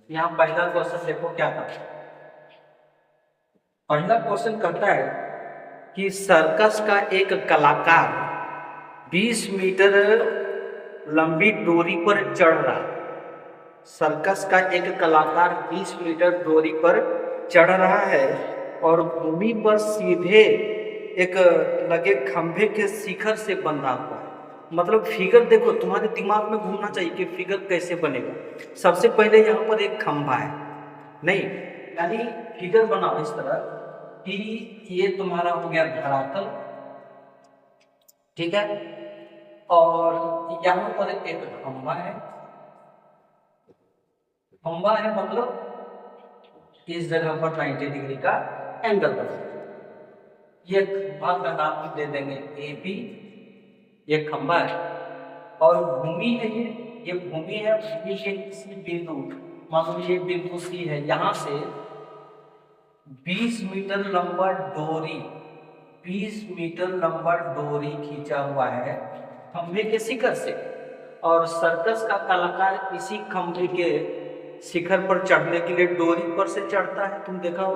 यहाँ पहला क्वेश्चन देखो क्या था। पहला क्वेश्चन कहता है कि सर्कस का एक कलाकार 20 मीटर लंबी डोरी पर चढ़ रहा। सर्कस का एक कलाकार 20 मीटर डोरी पर चढ़ रहा है और भूमि पर सीधे एक लगे खंभे के शिखर से बंधा हुआ है। मतलब फिगर देखो, तुम्हारे दिमाग में घूमना चाहिए कि फिगर कैसे बनेगा। सबसे पहले यहाँ पर एक खंभा है, नहीं यानी फिगर बनाओ इस तरह कि ये तुम्हारा हो गया धरातल, ठीक है, और यहाँ पर एक खंभा है। खंभा है मतलब इस जगह पर 90 डिग्री का एंगल बना। ये खंभा का नाम दे देंगे ए बी। ये खंभा है और भूमि है, ये भूमि है। भूमि के किसी बिंदु, मान लो ये बिंदु सी है, यहाँ से 20 मीटर लंबा डोरी, 20 मीटर लंबा डोरी खींचा हुआ है खंभे के शिखर से, और सर्कस का कलाकार इसी खंभे के शिखर पर चढ़ने के लिए डोरी पर से चढ़ता है। तुम देखा हो,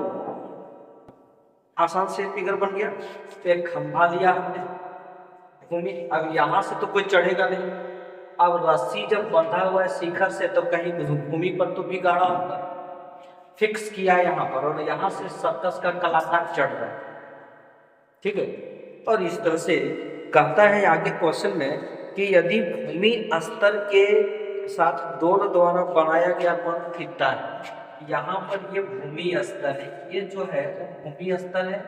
आसान से फिगर बन गया। तो एक खंभा लिया हमने भूमि, अब यहाँ से तो कोई चढ़ेगा नहीं। अब रस्सी जब बंधा हुआ है शिखर से तो कहीं भूमि पर तो भी गाड़ा होगा, फिक्स किया यहाँ पर, और यहाँ से सर्कस का कलाकार चढ़ रहा है, ठीक है। और इस तरह से कहता है आगे क्वेश्चन में कि यदि भूमि स्तर के साथ दोनों द्वारा बनाया गया बंध खींचता है। यहाँ पर ये भूमि स्तर है, ये जो है वो भूमि स्तर है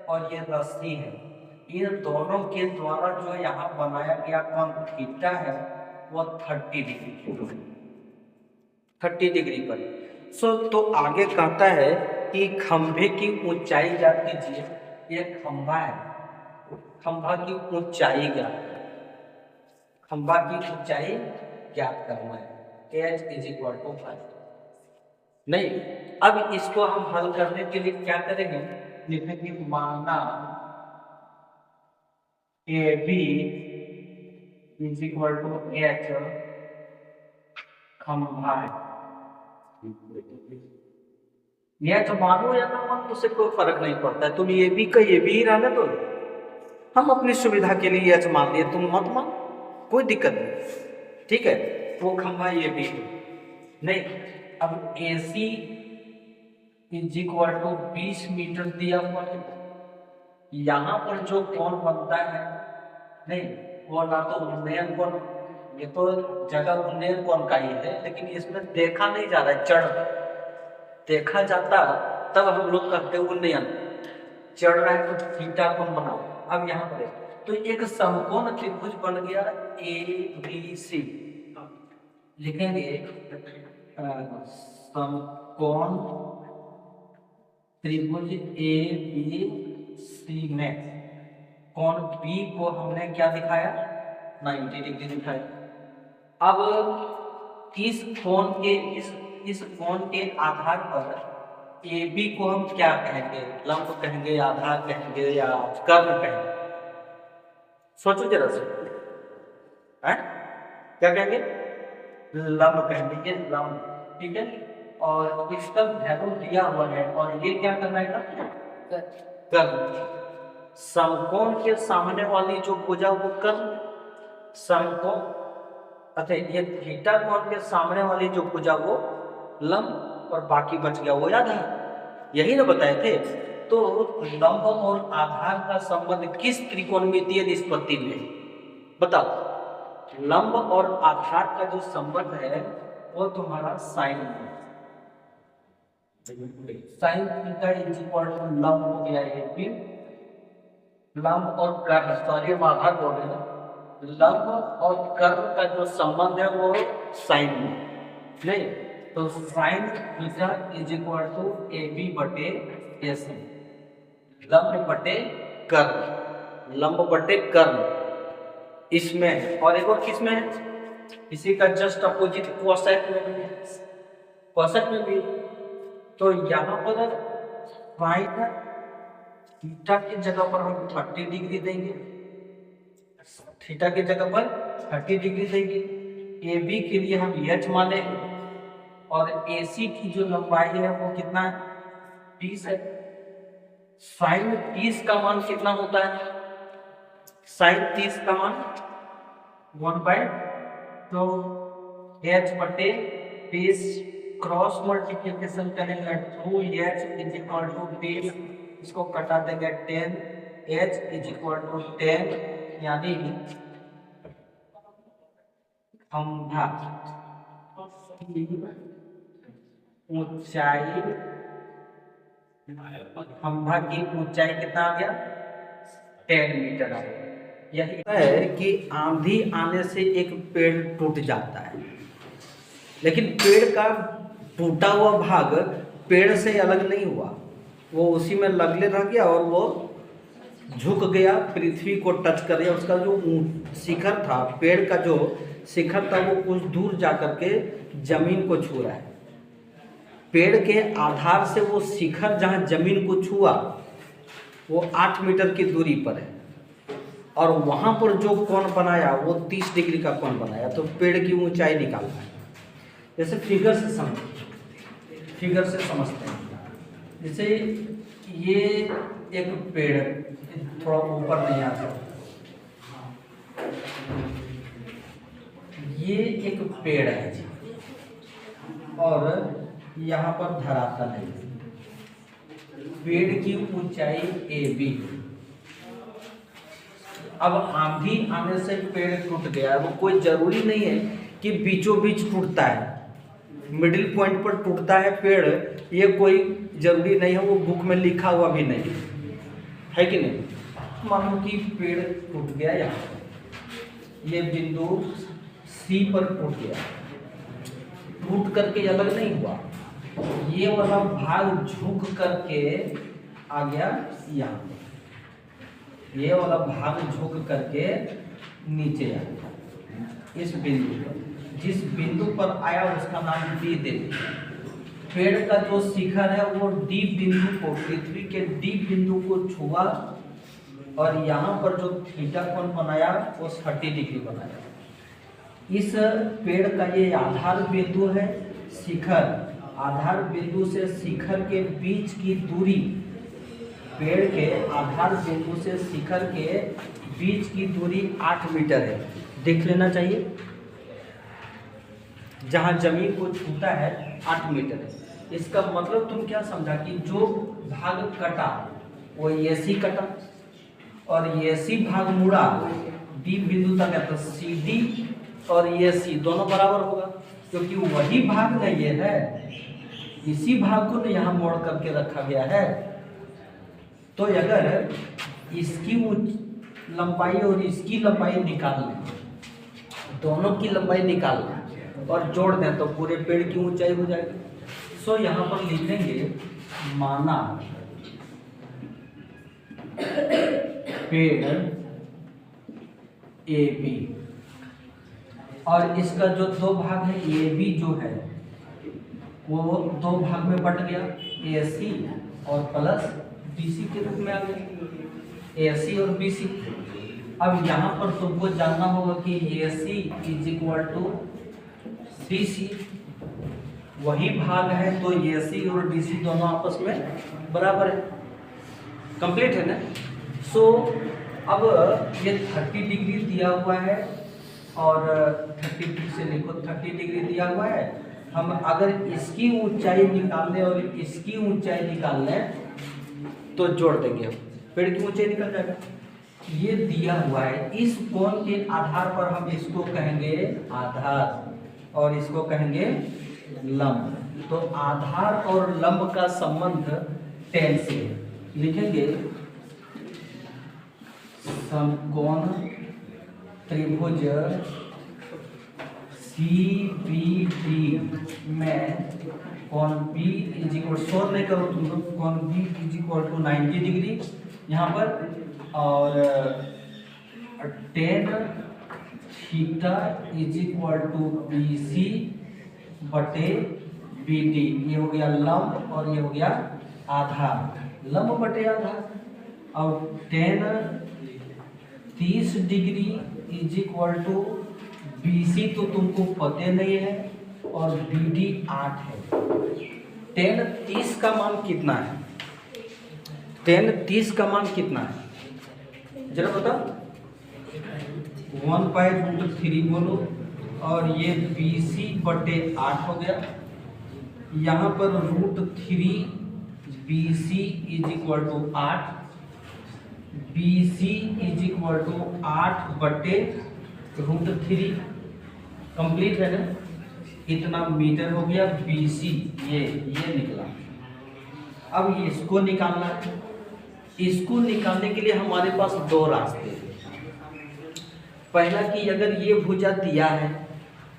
और ये रस्सी है। इन दोनों के द्वारा जो यहाँ बनाया गया कोण थीटा है वो 30 डिग्री, 30 डिग्री पर। तो आगे कहता है कि खंभे की ऊंचाई ज्ञात कीजिए। ये खंभा है, खंभा की ऊंचाई ज्ञात, खंभा की ऊंचाई ज्ञात करना है। h = 5। नहीं, अब इसको हम हल करने के लिए क्या करेंगे, लिखेंगे माना AB = h खंभा है। यह तो मानो या ना मानो उससे कोई फर्क नहीं पड़ता है। तुम ये भी का ये भी ही रहने दो, हम अपनी सुविधा के लिए यह मान लिए, तुम मत मान, कोई दिक्कत नहीं, ठीक है। वो खंभा ये भी है। नहीं, अब AC = 20 मीटर दिया हुआ है। यहाँ पर जो कोण बनता है, नहीं वो ना तो उन्नयन कोण, ये तो जगह उन्नयन कोण का ही है, लेकिन इसमें देखा नहीं जा रहा है। चढ़ देखा जाता तब हम लोग करते उन्नयन, चढ़ रहा है तो थीटा कोण बनाओ। अब यहाँ पर तो एक समकोण त्रिभुज बन गया ABC, लिखेंगे समकोण त्रिभुज ABC में कोण B को हमने क्या दिखाया, 90 डिग्री दिखाया। अब इस कोण के इस कोण के आधार पर AB को हम क्या कहेंगे, लंब कहेंगे, आधार कहेंगे या कर्ण कहेंगे? सोचो जरा से, क्या कहेंगे, लंब कहेंगे, ये लंब, ठीक है। और इसका वैल्यू दिया हुआ है और ये क्या करना है, कर्ण। समकोण के सामने वाली जो भुजा वो कर्ण, समकोण, अच्छा ये थीटा कोण के सामने वाली जो भुजा वो लंब, और बाकी बच गया वो आधार। यही ना बताए थे। तो लंब और आधार का संबंध किस त्रिकोणमितीय निष्पत्ति में, बताओ। लंब और आधार का जो संबंध है वो तुम्हारा साइन है। साइन थीटा = लंब हो गया ये, फिर लंब और कर्ण, सॉरी हम आधार बोल रहे हैं, लंब और कर्ण का जो संबंध है वो साइन में, नहीं तो साइन थीटा = AB/AC, लंब बटे कर्ण, लंब बटे कर्ण इसमें। और एक और किसमें है, इसी का जस्ट अपोजिट कोसेक में भी है, कोसेक में भी। तो यहाँ पर साइन थीटा की जगह पर हम 30 डिग्री देंगे, थीटा की जगह पर 30 डिग्री देंगे। AB के लिए हम H माने, और AC की जो लंबाई है वो कितना है, 20 है। साइन 30 का मान कितना होता है, साइन 30 का मान 1/, तो h बटे 30 क्रॉस मल्टीप्लीकेशन करेंगे 2h इज इक्वल टू 20, इसको कटा देंगे 10h इज इक्वल टू 10, यानी खंभा की ऊंचाई, खंभा की ऊंचाई कितना आ गया, 10 मीटर आ गया। यही है कि आंधी आने से एक पेड़ टूट जाता है, लेकिन पेड़ का टूटा हुआ भाग पेड़ से अलग नहीं हुआ, वो उसी में लगले रह गया और वो झुक गया, पृथ्वी को टच कर गया। उसका जो शिखर था, पेड़ का जो शिखर था, वो कुछ दूर जा करके जमीन को छू रहा है। पेड़ के आधार से वो शिखर जहाँ जमीन को छुआ वो 8 मीटर की दूरी पर है, और वहाँ पर जो कोण बनाया वो 30 डिग्री का कोण बनाया, तो पेड़ की ऊंचाई निकालना है। जैसे फिगर से समझते हैं। जैसे ये एक पेड़, थोड़ा ऊपर नहीं आता, ये एक पेड़ है और यहाँ पर धरातल है। पेड़ की ऊंचाई AB। अब आंधी आने से पेड़ टूट गया, वो कोई जरूरी नहीं है कि बीचों बीच टूटता है, मिडिल पॉइंट पर टूटता है पेड़, ये कोई जरूरी नहीं है, वो बुक में लिखा हुआ भी नहीं है कि नहीं। मान लो कि पेड़ टूट गया, यहाँ ये बिंदु C पर टूट गया, टूट करके अलग नहीं हुआ, ये वाला भाग झुक करके आ गया यहाँ, ये वाला भाग झुक करके नीचे आ गया इस बिंदु पर। जिस बिंदु पर आया उसका नाम D दे। पेड़ का जो शिखर है वो D बिंदु को, पृथ्वी के D बिंदु को छुआ, और यहाँ पर जो थीटा कोण बनाया वो 30 डिग्री बनाया। इस पेड़ का ये आधार बिंदु है, शिखर, आधार बिंदु से शिखर के बीच की दूरी, पेड़ के आधार बिंदु से शिखर के बीच की दूरी 8 मीटर है, देख लेना चाहिए। जहाँ जमीन को छूता है 8 मीटर है। इसका मतलब तुम क्या समझा कि जो भाग कटा वो AC कटा, और AC भाग मुड़ा D बिंदु तक है, तो CD और AC दोनों बराबर होगा, क्योंकि वही भाग ना ये है, इसी भाग को यहाँ मोड़ करके रखा गया है। तो अगर इसकी लंबाई और इसकी लंबाई निकाल लें, दोनों की लंबाई निकाल लें और जोड़ दें, तो पूरे पेड़ की ऊंचाई हो जाएगी। सो यहाँ पर लिखेंगे, माना पेड़ AB, और इसका जो दो भाग है AB जो है वो दो भाग में बट गया, AC और प्लस BC के रूप में आ गया, AC और BC। अब यहाँ पर तुमको जानना होगा कि AC is equal to BC, वही भाग है, तो AC और BC दोनों आपस में बराबर है, कंप्लीट है ना। सो अब ये 30 डिग्री दिया हुआ है, और 30 डिग्री से लिखो, 30 डिग्री दिया हुआ है। हम अगर इसकी ऊंचाई निकाल लें और इसकी ऊंचाई निकाल लें तो जोड़ देंगे, हम पेड़ की ऊंचाई निकल जाएगा। ये दिया हुआ है, इस कोण के आधार पर हम इसको कहेंगे आधार और इसको कहेंगे लंब। तो आधार और लंब का संबंध 10 से लिखेंगे, समकोण त्रिभुज CBD में कोण B इज इक्वल, शोर नहीं करो तुम लोग, कोण B is equal to 90 degree यहाँ पर, और tan theta is equal to BC बटे BD। ये हो गया लंब और ये हो गया आधार, लंब बटे आधार। और tan 30 degree is equal to BC तो तुमको पते नहीं है, और BD 8 है। tan 30 का मान कितना है? tan 30 का मान कितना है जरा बता। 1/√3 बोलो, और ये BC/8 हो गया। यहाँ पर √3 BC is equal to 8, BC is equal to 8/√3। Complete है ना? इतना मीटर हो गया BC, ये निकला। अब इसको निकालना है। इसको निकालने के लिए हमारे पास दो रास्ते हैं। पहला कि अगर ये भुजा दिया है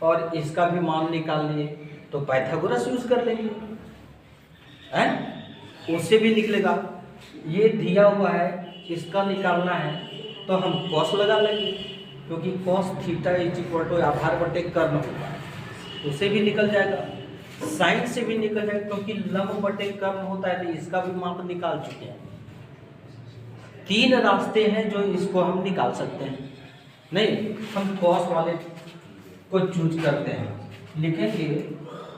और इसका भी मान निकालने तो पाइथागोरस यूज कर लेंगे, हैं? उससे भी निकलेगा। ये दिया हुआ है, इसका निकालना है तो हम कॉस लगा लेंगे, क्योंकि cos theta is equal to आधार बटे कर्ण होगा, उससे भी निकल जाएगा। साइन से भी निकल जाएगा, क्योंकि लंब बटे कर्ण होता है, तो इसका भी मान निकाल चुके हैं। 3 रास्ते हैं जो इसको हम निकाल सकते हैं। नहीं, हम कॉस वाले को चूज करते हैं। लिखेंगे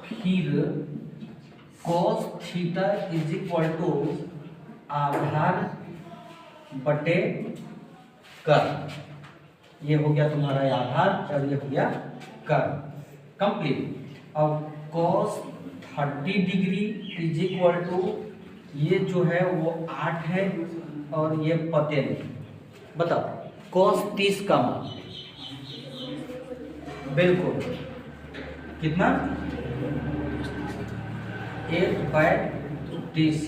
फिर cos theta is equal to आधार बटे कर्ण। ये हो गया तुम्हारा आधार और ये हो गया कर्ण। कंप्लीट। अब cos 30 degree is equal to, ये जो है वो 8 है और ये पते नहीं। बताओ कॉस 30 का मान बिल्कुल कितना? 8/DC।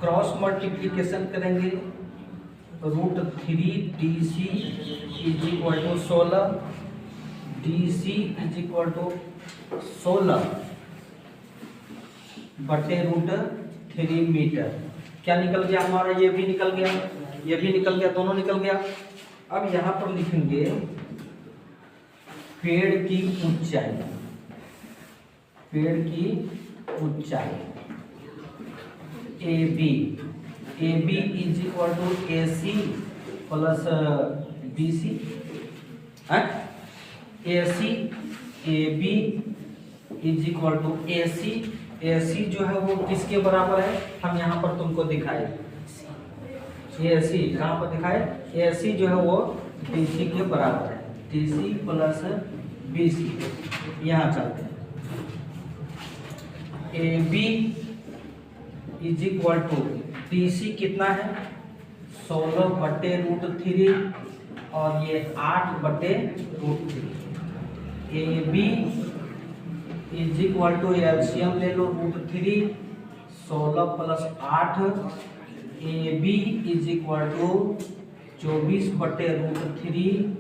क्रॉस मल्टीप्लिकेशन करेंगे, √3 DC is equal to 16, DC is equal to 16 बटे √3 मीटर। क्या निकल गया हमारा? ये भी निकल गया, ये भी निकल गया, दोनों निकल गया। अब यहाँ पर लिखेंगे पेड़ की ऊंचाई, पेड़ की ऊंचाई AB is equal to AC plus BC। AC AB is equal to AC जो है वो किसके बराबर है? हम यहाँ पर तुमको दिखाए, AC कहाँ पर दिखाए? AC जो है वो DC के बराबर है, DC प्लस BC। यहाँ चलते हैं। AB is equal to DC कितना है? 16/√3 और ये 8/√3। AB is equal to LCM ले लो, √3 16 plus 8। AB is equal to 24/√3।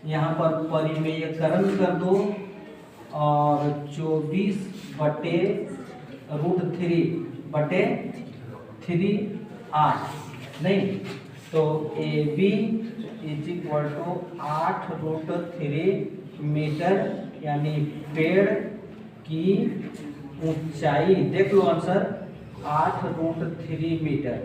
यहाँ पर परिमेयकरण कर दो और 24/√3/3 8 नहीं, तो AB is equal to 8√3 metre, यानी पेड़ की ऊंचाई देख लो आंसर 8√3 मीटर।